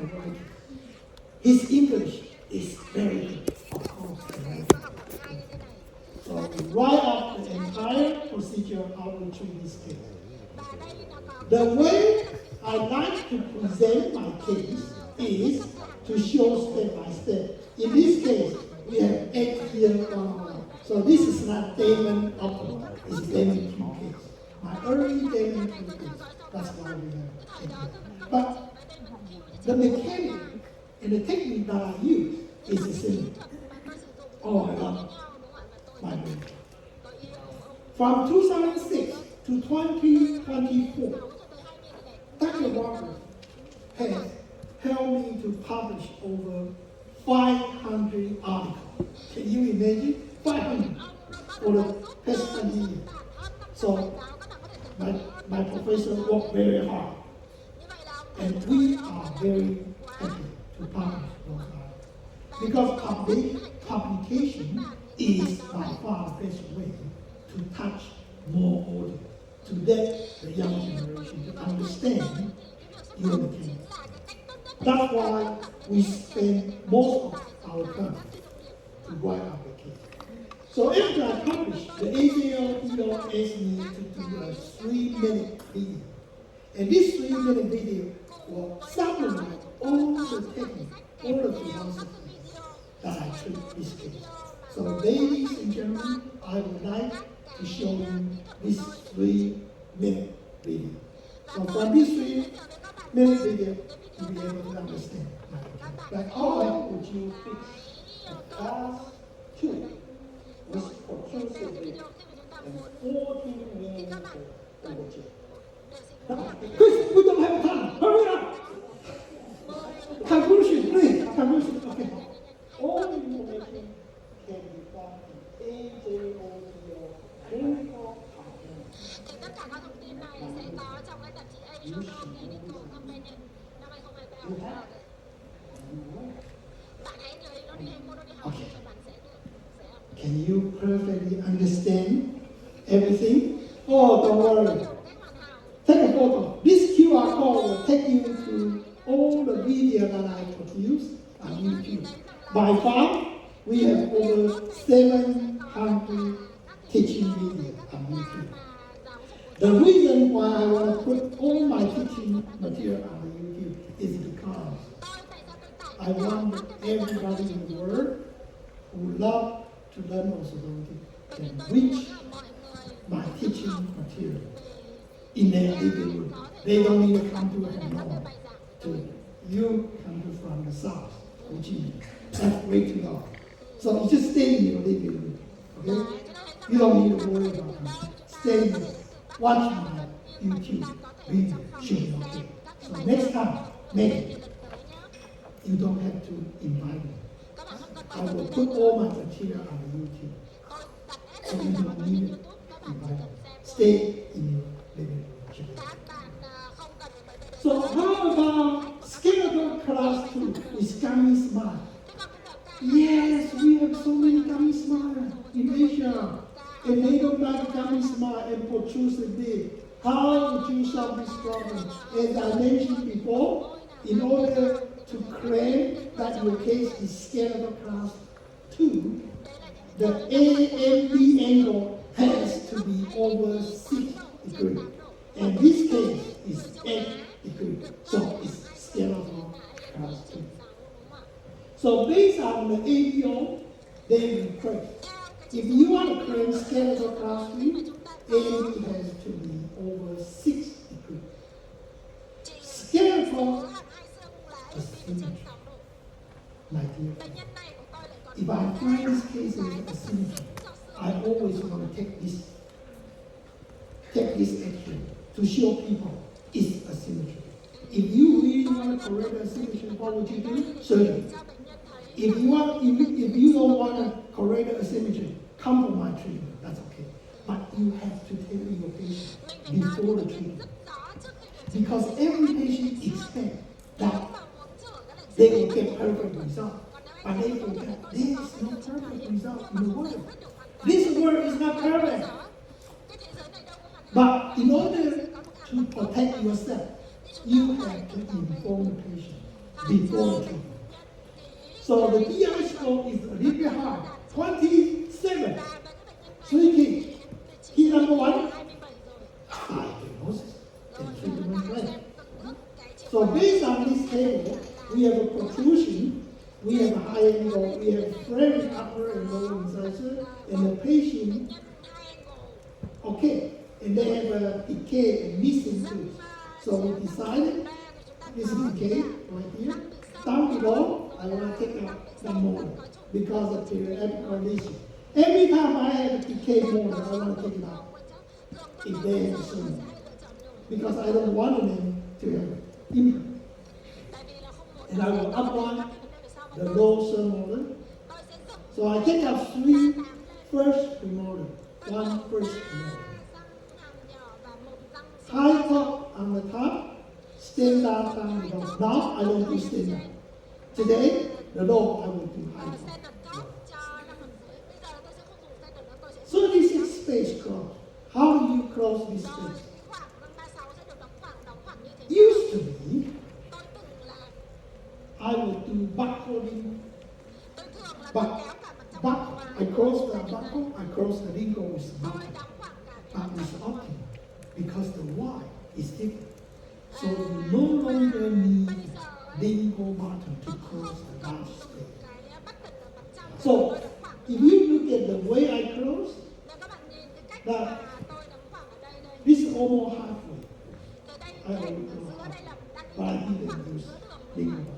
my writing. His English is very good, of course. So right after the entire procedure, I will treat this case. The way I like to present my case is to show step by step. In this case, we have 8 years on. So this is not Damon Upward, it's Damon Q case. My early Damon Q case. That's why we have 8 years. But the mechanic and the technique that I use is the same. Oh, I love my brain. From 2006 to 2024, Dr. Walker has helped me to publish over 500 articles. Can you imagine? 500 for the past 20 years. So my professor worked very hard. And we are very happy to publish those articles. Because publication is by far the best way to touch more audience, to let the young generation to understand your material. That's why we spend most of our time to write our case. So after I published, the AJLPO asked me to do a 3-minute video. And this 3-minute video will summarize all the techniques, all the philosophy that I treat this case. So ladies and gentlemen, I would like to show you this 3-minute video. So from this 3-minute video, you'll be able to understand. Like how would you fix the class 2 with protrusive and 14 meaningful overture? Chris, we don't have time. Hurry up! Conclusion, please. Conclusion, okay. All information can be found in AJOPO clinical comprehension. Thì tất cả các thông tin này sẽ có trong cái tạp chí AJOPO Clinical Companion năm 2023. Bạn hãy lấy nó đi hay mua nó đi học thì bạn sẽ học. Can you perfectly understand everything? Oh, don't worry. Take a photo. This QR code will take you to all the video that I produce on YouTube. By far, we have over 700 teaching videos on YouTube. The reason why I want to put all my teaching material on YouTube is because I want everybody in the world who love to learn orthodontics can reach my teaching material in their living room. They don't even come to Hanoi. You come from the south, Ho Chi Minh. That's way too long. So you just stay in your living room, okay? You don't need to worry about it. Stay here, watch my YouTube video, should be okay. So next time, maybe you don't have to invite me. I will put all my material on YouTube. So you don't need to invite me. Stay in your living room. So how about skeletal class 2 with gummy smile? Yes, we have so many gummy smile in Asia. And they don't like gummy smile and protrusive big. How would you solve this problem? As I mentioned before, in order to claim that your case is skeletal class 2, the AMB angle has to be over 6 degrees. And this case is 8 degrees. So it's skeletal class 2. So based on the ABO, they request. If you want to claim skeletal class 3, AMB has to be over 6 degrees. Skeletal asymmetry. My dear friend, if I find this case as asymmetry, I always want to take this action to show people it's asymmetry. If you really want to correct asymmetry, what would you do? Surgery. If you don't want to correct asymmetry, come for my treatment. That's okay. But you have to tell your patient before the treatment. Because every patient expects that they will get perfect result. But they forget there is no perfect result in the world. This world is not perfect. But in order to protect yourself, you have to inform the patient before treatment. So the DI score is a little bit high, 27, 3 kids. Key number 1, diagnosis and treatment plan. So based on this table, we have a protrusion, we have a high angle, we have very upper and lower incisor, and the patient, okay, and they have a decay and missing tooth. So we decided, this is decay right here. Down below, I want to take out the molar because of the apical lesion. Every time I have a decay molar, I want to take it out if they have a surgery. Because I don't want them to have implant. And I will apply the low molar. So I take out 3 first premolar, 1 first premolar. High top on the top, stand down below. Now I don't do stand down. Today, the low I will do high top. 36 space close. How do you close this space? Used to be, I would do barcoding. I close the buckle, I close the lingual with buckle. But with optimal, because the Y is different. So you no longer need lingual button to close the large space. So if you look at the way I close, that this is almost halfway. I already closed halfway, but I didn't use lingual button.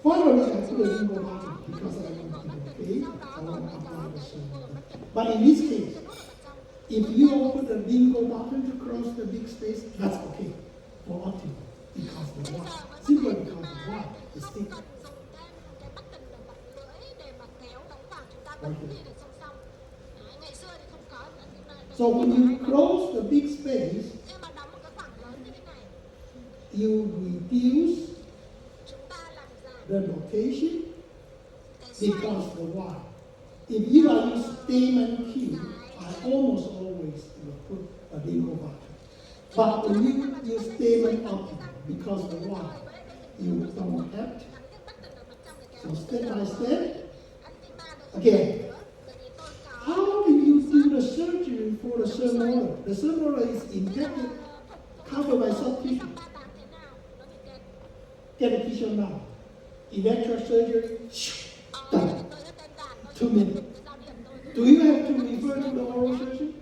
Finally, I put a lingual button because I want to be big, I want to apply the surgery. But in this case, if you don't put a lingual button to cross the big space, that's okay for optimal because the Y, simply because the Y is thick. Right here. So when you close the big space, you reduce the rotation because the Y. If you are using stamen Q, I almost always will put a lingual button. But when you use stamen optimal, because the Y, you don't have to. So step by step, again, how do you do the surgery for the surmolar? The surmolar is impacted, covered by soft tissue. Get a tissue now. Electro surgery, done. 2 minutes. Do you have to refer to the oral surgeon?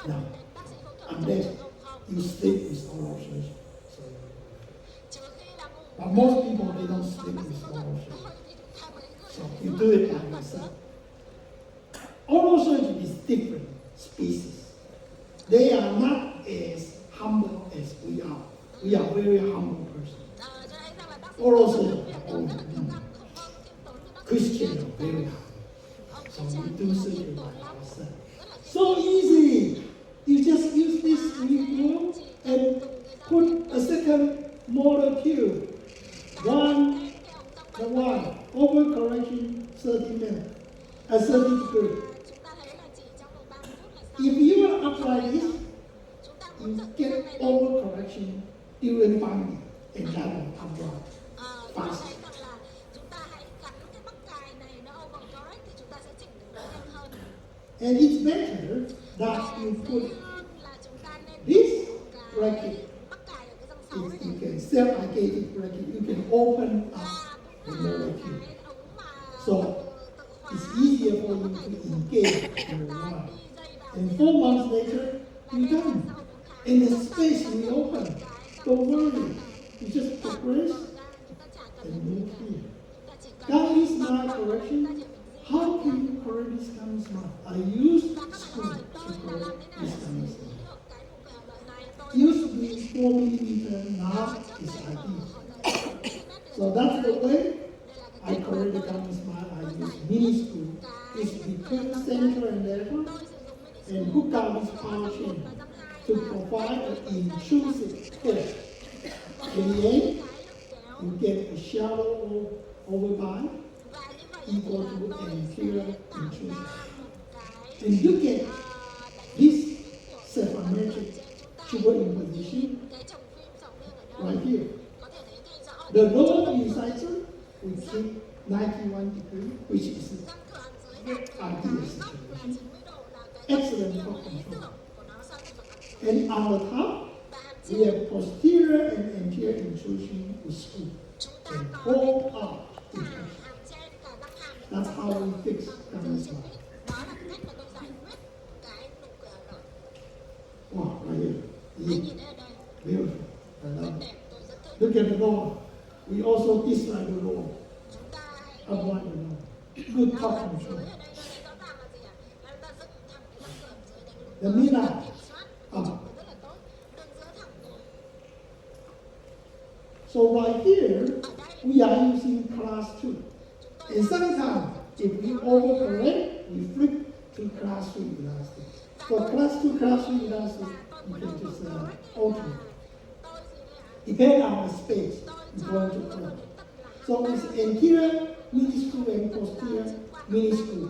No. Unless you sleep with oral surgeon. But most people, they don't sleep with oral surgeon. So you do it by yourself. Oral surgeon is different species. They are not as humble as we are. We are very humble person. Oral surgeon are always Christian are very humble. So we do surgery by ourselves. So easy. You just use this tool and put a second molar tube. One overcorrection 30 minutes. 30 degrees. If you want to apply this, you get overcorrection during binding, and that will apply fast. And it's better that you put this bracket. You can self-ligated bracket. You can open up the molecule. So it's easier for you to engage your wire. And 4 months later, you're done. And the space will open. Don't worry. You just progress and move here. Gummy smile correction. How can you correct this gummy smile? I use screw to correct this gummy smile. Used to be 4 millimeter, now it's like this. So that's the way I correct the gummy smile. I use mini screw. It's between center and level, and hook out this power chain to provide an intrusive fit. In the end, you get a shallow overbite equal to an inferior intrusion. And you get this sephametric tuber imposition right here. The lower incisor we keep 91 degrees, which is răng cửa dưới đạt cửa ideal cái góc là situation. 90 độ là cái Excellent tiêu for lý control. tưởng của nó sau khi mà cắt dưới. And our top, Và hàm we trên have posterior and anterior intrusion with screw. chúng ta And có đến whole cả arch infection. hàm trên cả răng hàm lẫn That's răng how we cửa fix bằng gum dưới smile. đó là cách mà tôi giải quyết cái nụ cười lở. Wow, right here. Hãy Yeah. nhìn ở đây Beautiful. I rất love it. đẹp, tôi rất thích. Look at the lower. We also dislike the lower. Chúng ta hãy Avoid the lower. Good top hàm dưới control. ở đây tôi thấy rõ ràng là gì ạ? Là chúng ta dựng thẳng cái răng cửa dưới đánh lỗ The cửa, mina. chúng ta kiểm soát thì chụp được rất là tốt. Đường giữa thẳng rồi. So right here, Ở đây we are using class 2. chúng tôi And sometimes, if we overcorrect, we flip to class 3 elastic. For class 2, class 3 elastic, you can just alternate. Depend on the space you're going to fill. So it's anterior minuscule and posterior minuscule.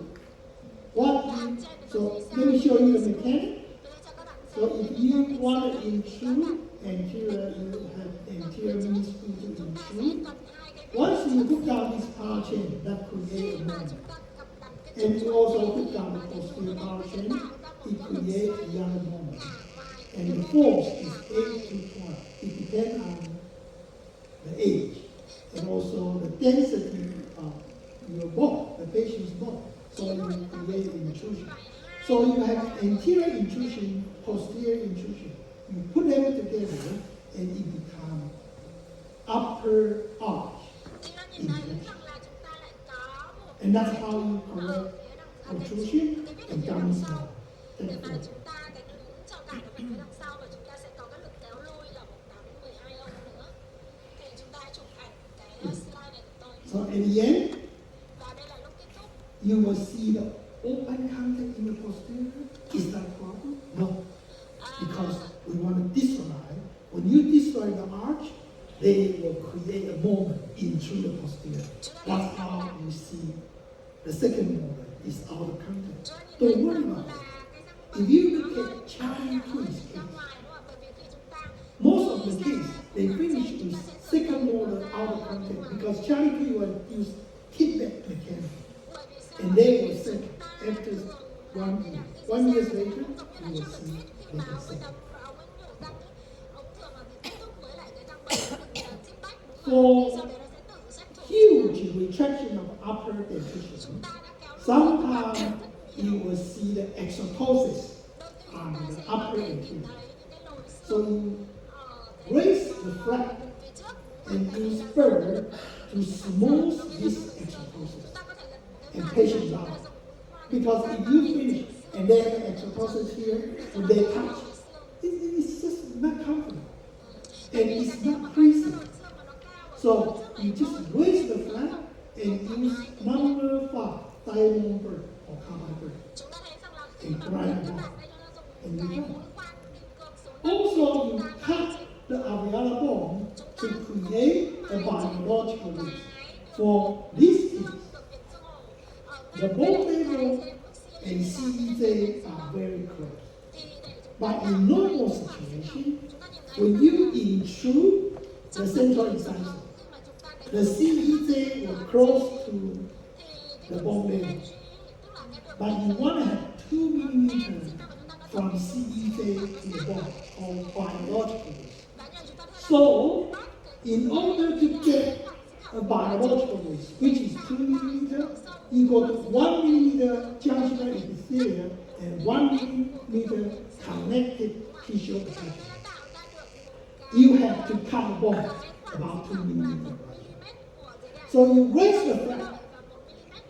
So let me show you the mechanic. So if you want to intrude anterior, you have anterior minuscule to intrude. Once you hook down this power chain, that creates a moment. And you also hook down the posterior power chain, it creates another moment. And the force is 8 to 12. It depends on the age and also the density of your bone, the patient's bone. So you create intrusion. So you have anterior intrusion, posterior intrusion. You put them together and it becomes upper arch infection. And that's how you correct protrusion and gum smile. Để Thank mà you. chúng ta đánh lún cho cả cái vành phía đằng sau và chúng ta sẽ có cái lực kéo lui là 18 đến 12 ông nữa. Thì chúng ta chụp ảnh cái slide này của tôi. So at the end, Và đây là lúc kết thúc. you will see the open contact in the posterior. Is that a problem? No. Because we want to destroy. When you destroy the arch, they will create a moment into the posterior. That's how you see the second moment is out of contact. Don't worry about it. If you look at Charlie Puth's case, most of the case, they finish with second molar out of contact because Charlie Puth will use kickback mechanic. And they will say, after 1 year, 1 year later, you will see they can say. For huge retraction of upper dentition, sometimes you will see the exotosis on the upper anterior. So you raise the flap and use spur to smooth this exotosis and patient down. Because if you finish and they have exotosis here, when they touch, it's just not comfortable. And it's not pleasing. So you just raise the flap and use number 5, diamond bird or carbon bird. And grind it out. And you go. Also, you cut the alveolar bone to create a biological roof. For this case, the bone level and CEJ are very close. But in normal situation, when you intrude the central incisor, the CEJ will close to the bone level. But you want to have 2 millimeters from CEJ to the bone, called biological roof. So, in order to get a biological roof, which is 2 millimeters, you go to 1 millimeter junctional epithelium and 1 millimeter connective tissue attachment. You have to cut the bone about 2 millimeters. So you raise the flap,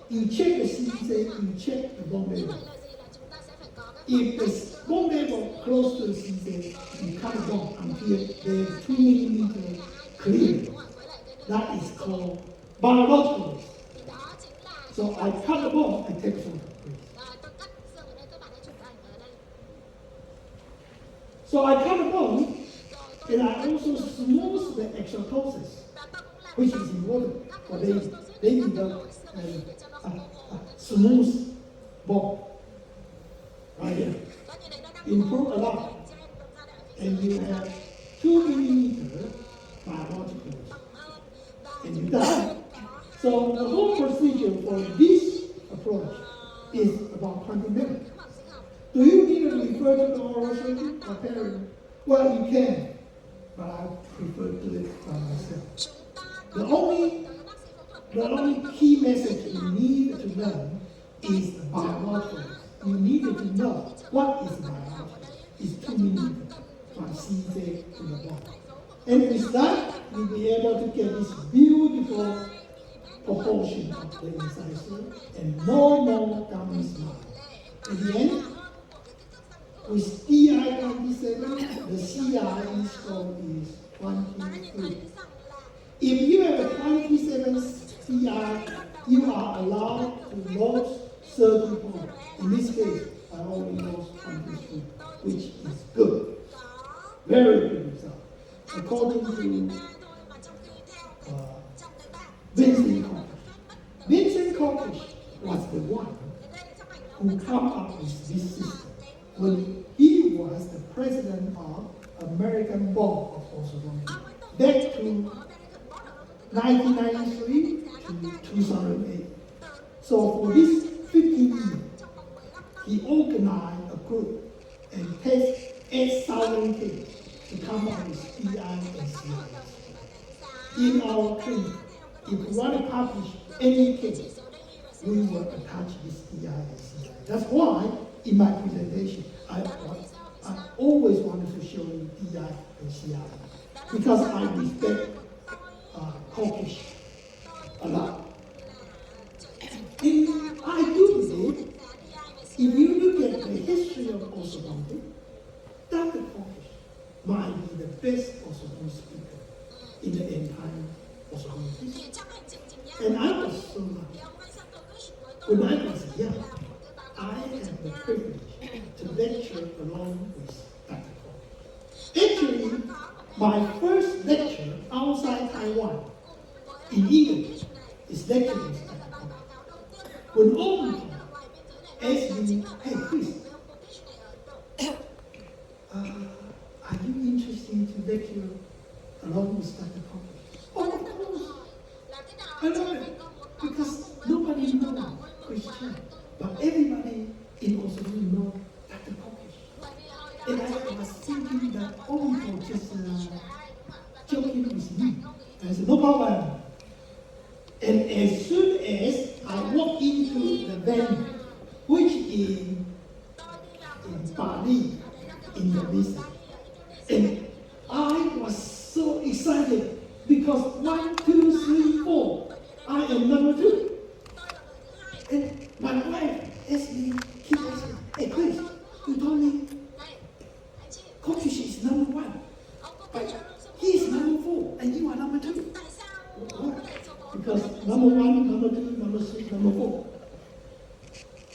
you check the CEJ, you check the bone level. If the bone level close to the CEJ, you cut the bone until they have 2 millimeters clear. That is called biological roof. So I cut the bone and take a photo. So I cut the bone and I also smooth the exotosis, which is important for they need a smooth bone. Right here. Improve a lot. And you have 2 millimeters biological. and you die. So the whole procedure for this approach is about 20 minutes. Do you need to refer to the oral surgeon or parent? Well, you can, but I prefer to do it by myself. The only key message you need to learn is the biological. You need to know what is biology. It's 2 millimeters from CZ to the bone. And with that, you'll be able to get this beautiful proportion of the incisor and more gummies line. At the end, with DI 27, the CI score is 23. If you have a 27 CI, you are allowed to lose 30 points. In this case, I only lost 23, which is good. Very good result. According to Vincent Kokish. Vincent Kokish was the one who came up with this system when he was the president of American Board of Orthodontics back to 1993 to 2008. So for this 15 years, he organized a group and tested 8,000 kids to come up with DI and CI. In our clinic, if we want to publish any case, we will attach this DI and CI. That's why in my presentation, I always wanted to show you DI and CI because I respect Kokish a lot. And I do believe, if you look at the history of orthodontics, Dr. Kokish might be the best orthodontic speaker in the entire orthodontics. And I was so lucky. When I was young, I had the privilege to lecture along with Dr. Kokish. Actually, my first lecture outside Taiwan in English is lecturing with Dr. Kokish. When all people asked me, hey Chris, are you interested to lecture along with Dr. Kokish? Oh, of course. I love it. Because nobody knows Christian, but everybody in orthodontics knows Dr. Kokish. And I was thinking that all people just joking with me. I said, no problem. And as soon as I walked into the venue, which is in Bali, Indonesia, and I was so excited because 1, 2, 3, 4, I am number 2. And my wife asked me, keep asking, hey Chris, you told me Kokish is number 1, but he is number 4, and you are number 2. What? Because number 1, number 2, number 3, number 4.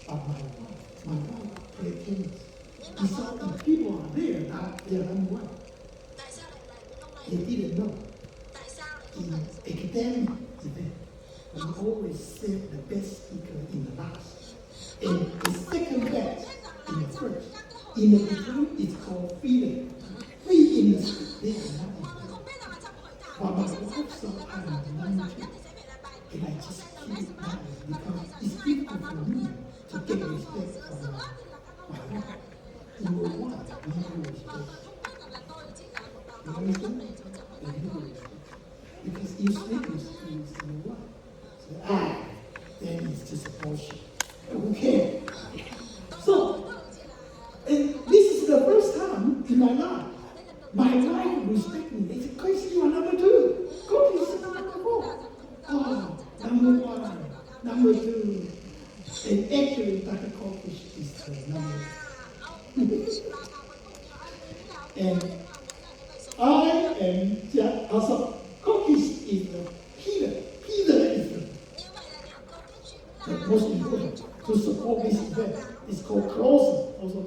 But my wife played tennis. He saw if people are there, that they are number 1. He didn't know. In academic event, we always save the best speaker in the last. And the second best in the first. In the between, it's called freedom. Free in the street, they are not in there. But my wife saw I am number 2. And I just keep it down because it's difficult for me to get respect from my wife. Number 1, we respect. You understand? Because you sleep with number 1. So, then it's just bullshit. Okay. So, and this is the first time in my life my wife respects me. They say, Chris, you are number 2. Kokish is number 4. Oh, number 1, number 2. And actually, Dr. Kokish is the number 1. And I am just also, Kokish is the pillar. Pillar is the most important to support this event. It's called closing, also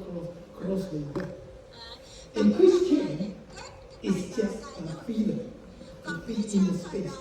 close the event. And Christian is just a pillar to fit in the space.